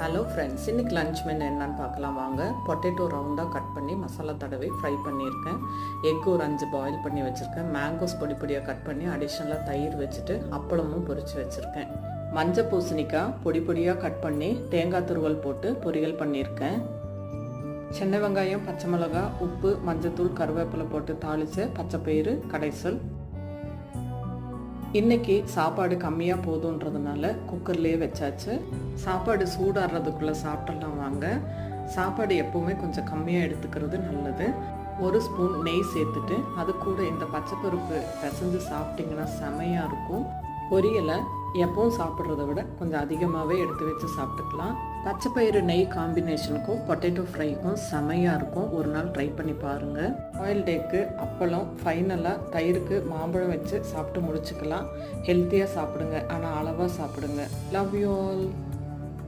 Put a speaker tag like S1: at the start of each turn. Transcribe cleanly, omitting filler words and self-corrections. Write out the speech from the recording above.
S1: Hello friends, இன்றைக்கி lunch menu என்னன்னு பார்க்கலாம் வாங்க. பொட்டேட்டோ ரவுண்டாக கட் பண்ணி மசாலா தடவை ஃப்ரை பண்ணியிருக்கேன். எக் ஒரு 5 பாயில் பண்ணி வச்சுருக்கேன். மேங்கோஸ் பொடி பொடியாக கட் பண்ணி அடிஷ்னலாக தயிர் வச்சுட்டு அப்பளமும் பொரித்து வச்சுருக்கேன். மஞ்சள் பூசணிக்காய் பொடி பொடியாக கட் பண்ணி தேங்காய் துருவல் போட்டு பொரியல் பண்ணியிருக்கேன். சின்ன வெங்காயம், பச்சை மிளகாய், உப்பு, மஞ்சத்தூள், கருவேப்பிலை போட்டு தாளித்து பச்சைப்பயிறு கடைசல். இன்றைக்கி சாப்பாடு கம்மியாக போதுன்றதுனால குக்கர்லேயே வச்சாச்சு. சாப்பாடு சூடாடுறதுக்குள்ளே சாப்பிட்றலாம் வாங்க. சாப்பாடு எப்போவுமே கொஞ்சம் கம்மியாக எடுத்துக்கிறது நல்லது. 1 ஸ்பூன் நெய் சேர்த்துட்டு அது கூட இந்த பச்சைப்பருப்பு பிசைஞ்சு சாப்பிட்டிங்கன்னா செமையாக இருக்கும். பொரியலை எப்பவும் சாப்பிட்றத விட கொஞ்சம் அதிகமாகவே எடுத்து வச்சு சாப்பிட்டுக்கலாம். பச்சைப்பயிறு நெய் காம்பினேஷனுக்கும் பொட்டேட்டோ ஃப்ரைக்கும் செமையாக இருக்கும். ஒரு நாள் ட்ரை பண்ணி பாருங்கள். பாயில்ட் எக்கு, அப்பளம், ஃபைனலாக தயிருக்கு மாம்பழம் வச்சு சாப்பிட்டு முடிச்சுக்கலாம். ஹெல்த்தியாக சாப்பிடுங்க, ஆனால் அளவாக சாப்பிடுங்க. Love you all.